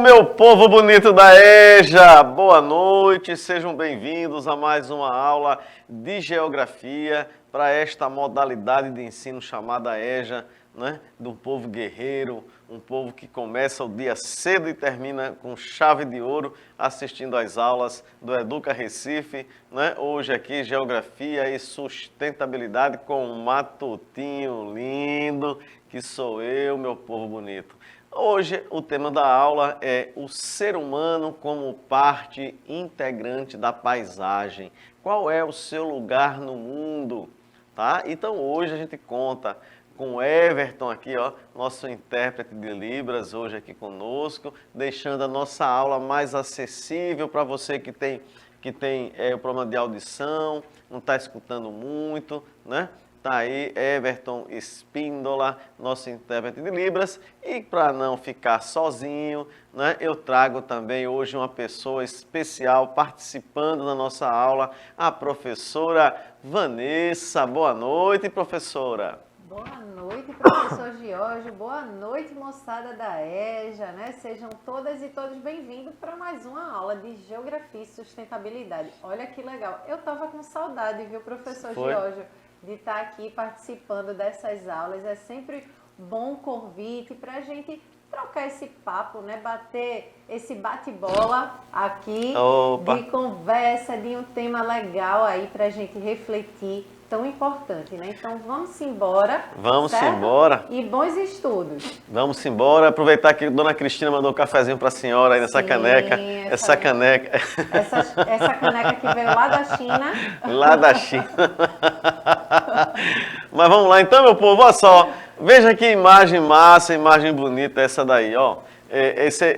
meu povo bonito da EJA! Boa noite, sejam bem-vindos a mais uma aula de Geografia para esta modalidade de ensino chamada EJA, né? De um povo guerreiro, um povo que começa o dia cedo e termina com chave de ouro assistindo às aulas do Educa Recife, né? Hoje aqui Geografia e Sustentabilidade com um matutinho lindo que sou eu, meu povo bonito. Hoje o tema da aula é o ser humano como parte integrante da paisagem. Qual é o seu lugar no mundo? Tá? Então hoje a gente conta com o Everton aqui, ó, nosso intérprete de Libras, hoje aqui conosco, deixando a nossa aula mais acessível para você que tem o problema de audição, não está escutando muito, né? Tá aí Everton Espíndola, nosso intérprete de Libras. E para não ficar sozinho, né, eu trago também hoje uma pessoa especial participando da nossa aula, a professora Vanessa. Boa noite, professora. Boa noite, professor Giorgio. Boa noite, moçada da EJA, né? Sejam todas e todos bem-vindos para mais uma aula de Geografia e Sustentabilidade. Olha que legal. Eu estava com saudade, viu, professor Giorgio, de estar aqui participando dessas aulas. É sempre bom convite para a gente trocar esse papo, né? Bater esse bate-bola aqui. Opa. De conversa, de um tema legal aí para a gente refletir. Tão importante, né? Então vamos embora. Vamos certo? embora. E bons estudos. Vamos embora. Aproveitar que a dona Cristina mandou um cafezinho para a senhora aí nessa caneca. Essa caneca. Essa caneca que veio lá da China. Lá da China. Mas vamos lá então, meu povo. Olha só. Veja que imagem massa, imagem bonita essa daí, ó.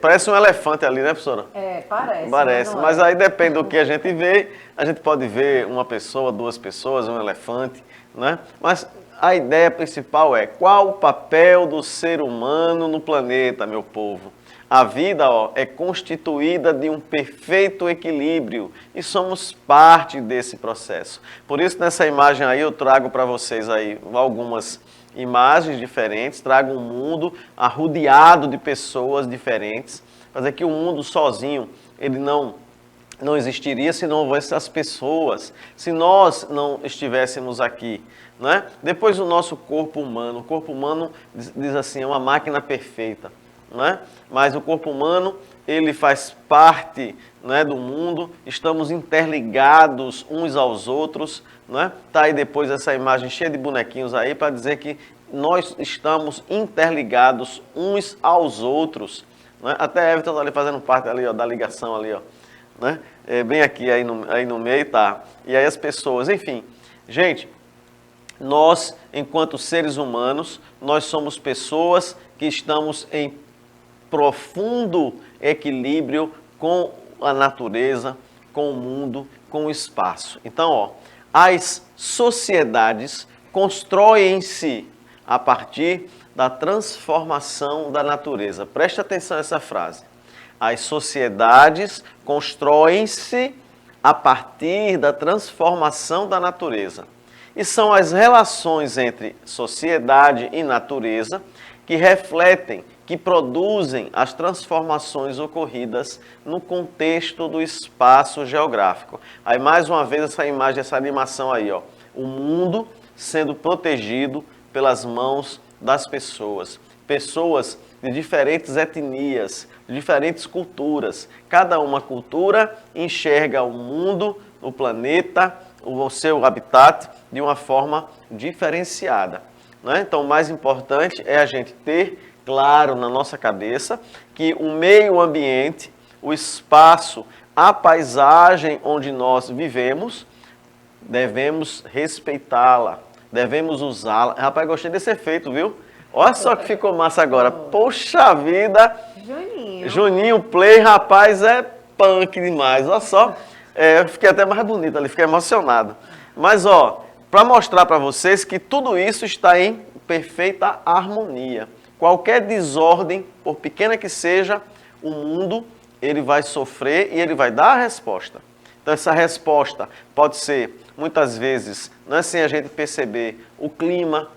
Parece um elefante ali, né, professora? Parece. Parece, mas aí depende do que a gente vê. A gente pode ver uma pessoa, duas pessoas, um elefante, né? Mas a ideia principal é qual o papel do ser humano no planeta, meu povo? A vida, ó, é constituída de um perfeito equilíbrio e somos parte desse processo. Por isso, nessa imagem aí, eu trago para vocês aí algumas imagens diferentes, trago um mundo arrodeado de pessoas diferentes, fazer que o mundo sozinho, ele não existiria se não houvesse as pessoas, se nós não estivéssemos aqui, né? Depois o nosso corpo humano diz assim, é uma máquina perfeita, né? Mas o corpo humano, ele faz parte, né, do mundo, estamos interligados uns aos outros, né? Tá aí depois essa imagem cheia de bonequinhos aí para dizer que nós estamos interligados uns aos outros, né? Até Everton está ali fazendo parte ali, ó, da ligação ali, ó, né? Bem aqui aí no meio, tá? E aí as pessoas, enfim, gente, nós, enquanto seres humanos, nós somos pessoas que estamos em profundo equilíbrio com a natureza, com o mundo, com o espaço. Então, ó, as sociedades constroem-se a partir da transformação da natureza. Preste atenção nessa frase. As sociedades constroem-se a partir da transformação da natureza. E são as relações entre sociedade e natureza que refletem, que produzem as transformações ocorridas no contexto do espaço geográfico. Aí, mais uma vez, essa imagem, essa animação aí, ó. O mundo sendo protegido pelas mãos das pessoas. Pessoas de diferentes etnias, de diferentes culturas. Cada uma cultura enxerga o mundo, o planeta, o seu habitat de uma forma diferenciada, né? Então, o mais importante é a gente ter claro na nossa cabeça que o meio ambiente, o espaço, a paisagem onde nós vivemos, devemos respeitá-la, devemos usá-la. Rapaz, gostei desse efeito, viu? Olha só que ficou massa agora. Poxa vida! Juninho Play, rapaz, é punk demais. Olha só, eu fiquei até mais bonito ali, fiquei emocionado. Mas, ó, para mostrar para vocês que tudo isso está em perfeita harmonia. Qualquer desordem, por pequena que seja, o mundo, ele vai sofrer e ele vai dar a resposta. Então, essa resposta pode ser, muitas vezes, não é sem a gente perceber, o clima,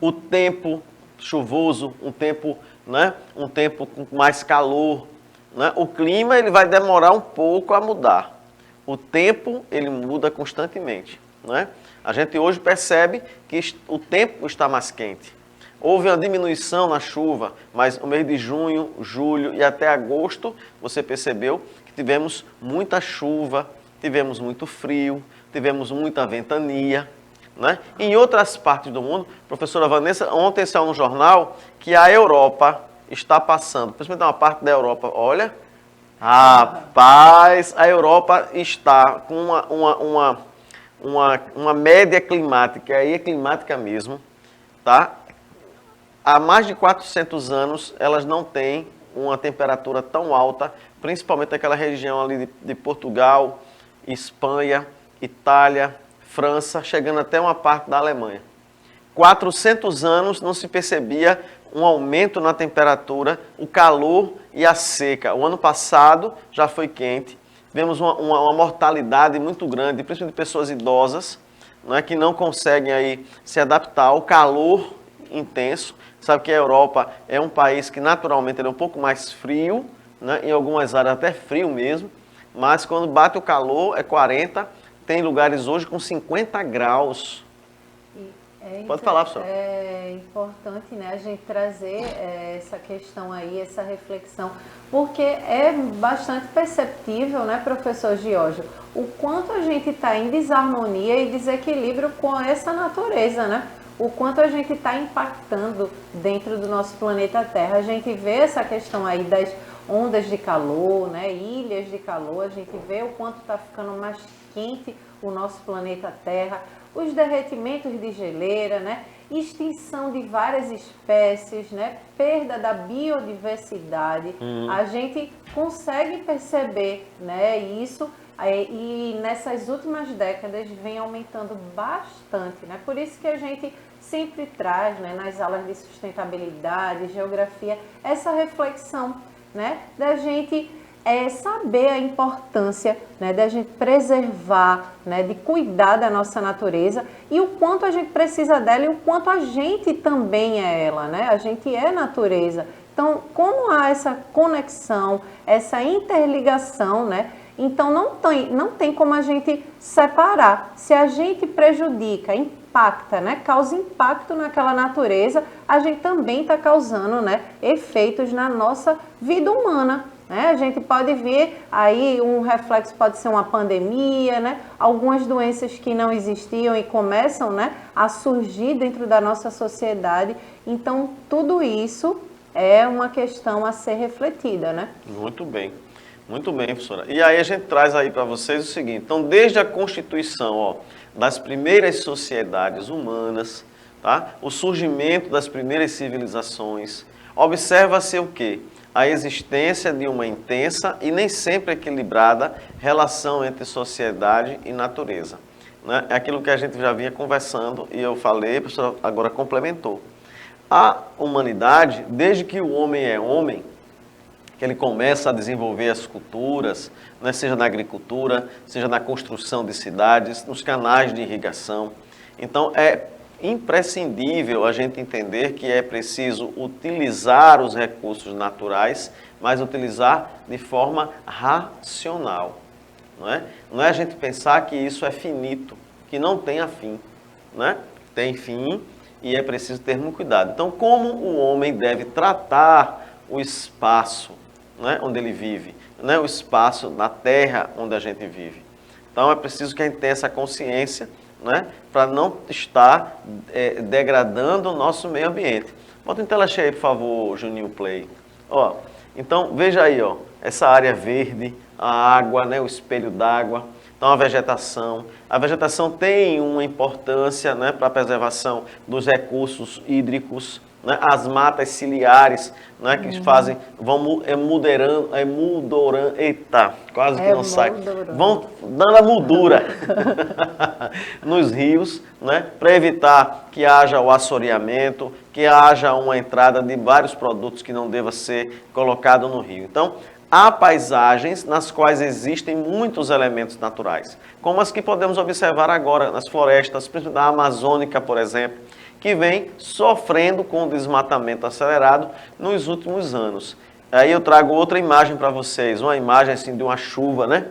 o tempo chuvoso, um tempo né? Um tempo com mais calor, né? O clima ele vai demorar um pouco a mudar. O tempo ele muda constantemente, né? A gente hoje percebe que o tempo está mais quente. Houve uma diminuição na chuva, mas no mês de junho, julho e até agosto, você percebeu que tivemos muita chuva, tivemos muito frio, tivemos muita ventania, né? Em outras partes do mundo, professora Vanessa, ontem saiu no jornal que a Europa está passando, principalmente uma parte da Europa, olha, rapaz, a Europa está com uma média climática, aí é climática mesmo, tá? Há mais de 400 anos, elas não têm uma temperatura tão alta, principalmente naquela região ali de Portugal, Espanha, Itália, França, chegando até uma parte da Alemanha. 400 anos não se percebia um aumento na temperatura, o calor e a seca. O ano passado já foi quente, tivemos uma mortalidade muito grande, principalmente de pessoas idosas, né, que não conseguem aí se adaptar ao calor intenso. Sabe que a Europa é um país que naturalmente ele é um pouco mais frio, né? Em algumas áreas até frio mesmo, mas quando bate o calor é 40, tem lugares hoje com 50 graus. Pode falar, professor. É importante, né, a gente trazer essa questão aí, essa reflexão, porque é bastante perceptível, né, professor Giorgio, o quanto a gente está em desarmonia e desequilíbrio com essa natureza, né? O quanto a gente está impactando dentro do nosso planeta Terra. A gente vê essa questão aí das ondas de calor, né, ilhas de calor, a gente vê o quanto está ficando mais quente o nosso planeta Terra, os derretimentos de geleira, né, extinção de várias espécies, né, perda da biodiversidade. A gente consegue perceber, né, isso. E nessas últimas décadas vem aumentando bastante, né? Por isso que a gente sempre traz, né, nas aulas de sustentabilidade, geografia, essa reflexão, né, da gente saber a importância, né, da gente preservar, né, de cuidar da nossa natureza e o quanto a gente precisa dela e o quanto a gente também é ela, né? A gente é natureza. Então, como há essa conexão, essa interligação, né? Então, não tem como a gente separar. Se a gente prejudica, impacta, né, causa impacto naquela natureza, a gente também está causando, né, efeitos na nossa vida humana. Né? A gente pode ver aí um reflexo, pode ser uma pandemia, né? Algumas doenças que não existiam e começam, né, a surgir dentro da nossa sociedade. Então, tudo isso é uma questão a ser refletida, né? Muito bem, professora. E aí a gente traz aí para vocês o seguinte, então desde a constituição, ó, das primeiras sociedades humanas, tá? O surgimento das primeiras civilizações, observa-se o quê? A existência de uma intensa e nem sempre equilibrada relação entre sociedade e natureza. Né? É aquilo que a gente já vinha conversando e eu falei, a professora agora complementou. A humanidade, desde que o homem é homem, que ele começa a desenvolver as culturas, né, seja na agricultura, seja na construção de cidades, nos canais de irrigação. Então, é imprescindível a gente entender que é preciso utilizar os recursos naturais, mas utilizar de forma racional. Não é a gente pensar que isso é finito, que não tenha fim. Né? Tem fim e é preciso ter muito cuidado. Então, como o homem deve tratar o espaço, né, onde ele vive, né, o espaço na terra onde a gente vive. Então, é preciso que a gente tenha essa consciência, né, para não estar degradando o nosso meio ambiente. Bota em tela cheia, por favor, Juninho Play. Ó, então, veja aí, ó, essa área verde, a água, né, o espelho d'água. Então, a vegetação. A vegetação tem uma importância, né, para a preservação dos recursos hídricos, né, as matas ciliares, né, que fazem, vão emudorando, eita, quase que não sai, vão dando a moldura nos rios, né, para evitar que haja o assoreamento, que haja uma entrada de vários produtos que não deva ser colocado no rio. Então, há paisagens nas quais existem muitos elementos naturais, como as que podemos observar agora nas florestas, principalmente da Amazônica, por exemplo, que vem sofrendo com o desmatamento acelerado nos últimos anos. Aí eu trago outra imagem para vocês, uma imagem assim de uma chuva, né?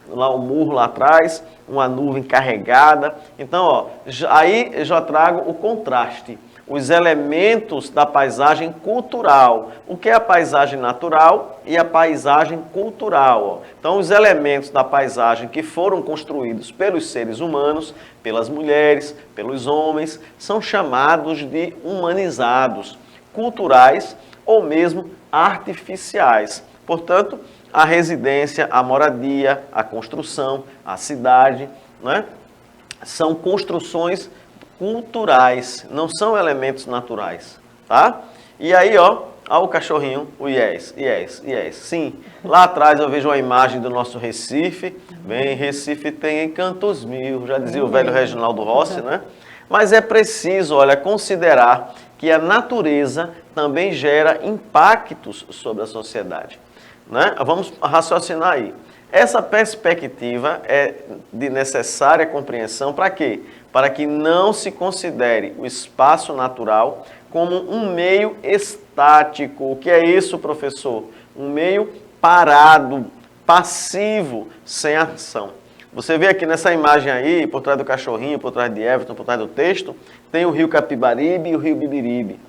Lá o morro lá atrás, uma nuvem carregada. Então, ó, aí eu já trago o contraste, os elementos da paisagem cultural. O que é a paisagem natural e a paisagem cultural? Ó. Então, os elementos da paisagem que foram construídos pelos seres humanos, pelas mulheres, pelos homens, são chamados de humanizados, culturais ou mesmo artificiais. Portanto, a residência, a moradia, a construção, a cidade, né? São construções culturais, não são elementos naturais, tá? E aí, ó o cachorrinho, o yes. Sim, lá atrás eu vejo uma imagem do nosso Recife. Bem, Recife tem encantos mil, já dizia o velho Reginaldo Rossi, né? Mas é preciso, olha, considerar que a natureza também gera impactos sobre a sociedade. Né? Vamos raciocinar aí. Essa perspectiva é de necessária compreensão para quê? Para que não se considere o espaço natural como um meio estático. O que é isso, professor? Um meio parado, passivo, sem ação. Você vê aqui nessa imagem aí, por trás do cachorrinho, por trás de Everton, por trás do texto, tem o rio Capibaribe e o rio Bibiribe.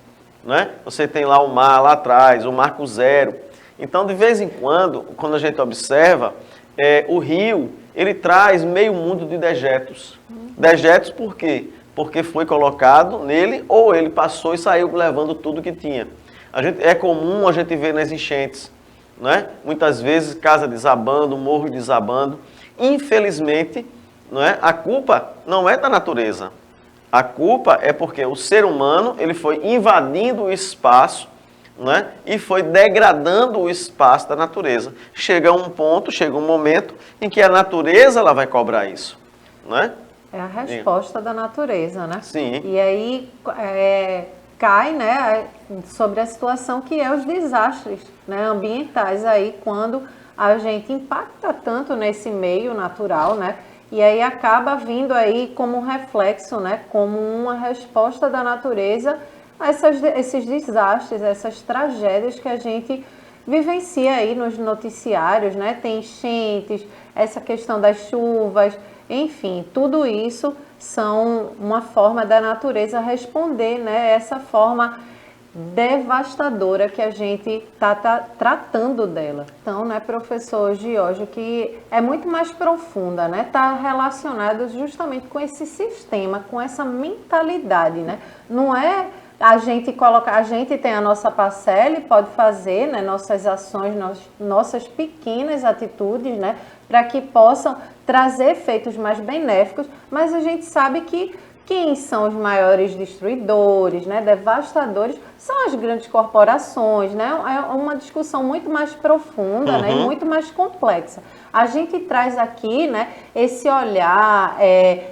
Né? Você tem lá o mar lá atrás, o Marco Zero. Então, de vez em quando a gente observa, o rio, ele traz meio mundo de dejetos. Dejetos por quê? Porque foi colocado nele ou ele passou e saiu levando tudo que tinha. É comum a gente ver nas enchentes, né? Muitas vezes casa desabando, morro desabando. Infelizmente, a culpa não é da natureza. A culpa é porque o ser humano ele foi invadindo o espaço, né, e foi degradando o espaço da natureza. Chega um momento em que a natureza ela vai cobrar isso. Né? É a resposta da natureza, né? Sim. E aí cai, né, sobre a situação que é os desastres, né, ambientais aí, quando a gente impacta tanto nesse meio natural, né? E aí acaba vindo aí como um reflexo, né, como uma resposta da natureza a esses desastres, essas tragédias que a gente vivencia aí nos noticiários, né? Tem enchentes, essa questão das chuvas, enfim, tudo isso são uma forma da natureza responder, né? Essa forma devastadora que a gente está tratando dela. Então, né, professor Giorgio, que é muito mais profunda, né? Está relacionado justamente com esse sistema, com essa mentalidade, né? Não é a gente tem a nossa parcela e pode fazer, né, nossas ações, nossas pequenas atitudes, né, para que possam trazer efeitos mais benéficos, mas a gente sabe que quem são os maiores destruidores, né, devastadores, são as grandes corporações, né? É uma discussão muito mais profunda, né, e muito mais complexa. A gente traz aqui, né, esse olhar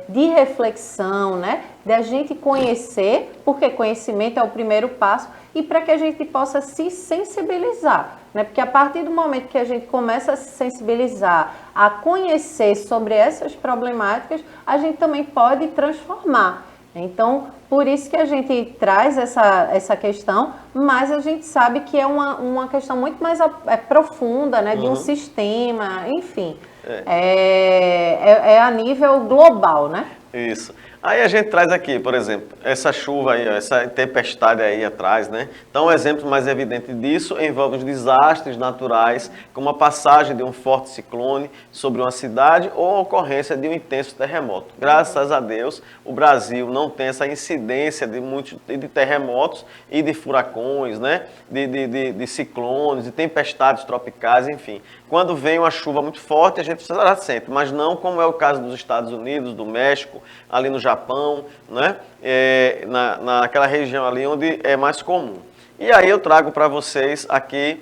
de reflexão, né, de a gente conhecer, porque conhecimento é o primeiro passo, e para que a gente possa se sensibilizar, né? Porque a partir do momento que a gente começa a se sensibilizar, a conhecer sobre essas problemáticas, a gente também pode transformar. Então, por isso que a gente traz essa questão, mas a gente sabe que é uma questão muito mais profunda, né, de um sistema, enfim, é a nível global, né? Isso. Aí a gente traz aqui, por exemplo, essa chuva aí, essa tempestade aí atrás, né? Então, o exemplo mais evidente disso envolve os desastres naturais, como a passagem de um forte ciclone sobre uma cidade ou a ocorrência de um intenso terremoto. Graças a Deus, o Brasil não tem essa incidência de terremotos e de furacões, né? De ciclones, de tempestades tropicais, enfim. Quando vem uma chuva muito forte, a gente precisa sente, mas não como é o caso dos Estados Unidos, do México, ali no Japão, né? Naquela região ali onde é mais comum. E aí eu trago para vocês aqui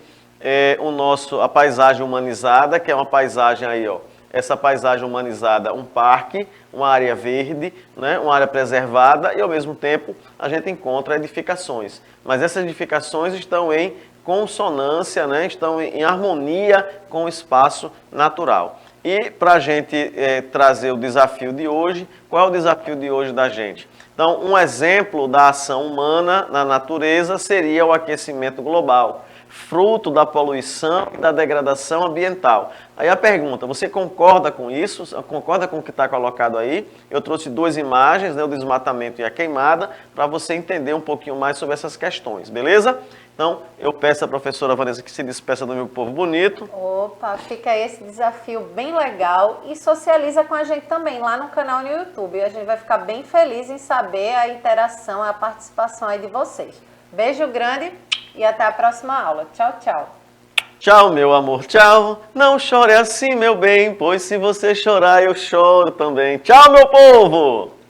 a paisagem humanizada, que é uma paisagem aí, ó. Essa paisagem humanizada, um parque, uma área verde, né? Uma área preservada e ao mesmo tempo a gente encontra edificações. Mas essas edificações estão em consonância, né? Estão em harmonia com o espaço natural. E para a gente trazer o desafio de hoje, qual é o desafio de hoje da gente? Então, um exemplo da ação humana na natureza seria o aquecimento global, fruto da poluição e da degradação ambiental. Aí a pergunta, você concorda com isso? Concorda com o que está colocado aí? Eu trouxe duas imagens, né, o desmatamento e a queimada, para você entender um pouquinho mais sobre essas questões, beleza? Então, eu peço à professora Vanessa que se despeça do meu povo bonito. Opa, fica aí esse desafio bem legal e socializa com a gente também lá no canal no YouTube. A gente vai ficar bem feliz em saber a interação, a participação aí de vocês. Beijo grande e até a próxima aula. Tchau, tchau. Tchau, meu amor, tchau. Não chore assim, meu bem, pois se você chorar, eu choro também. Tchau, meu povo!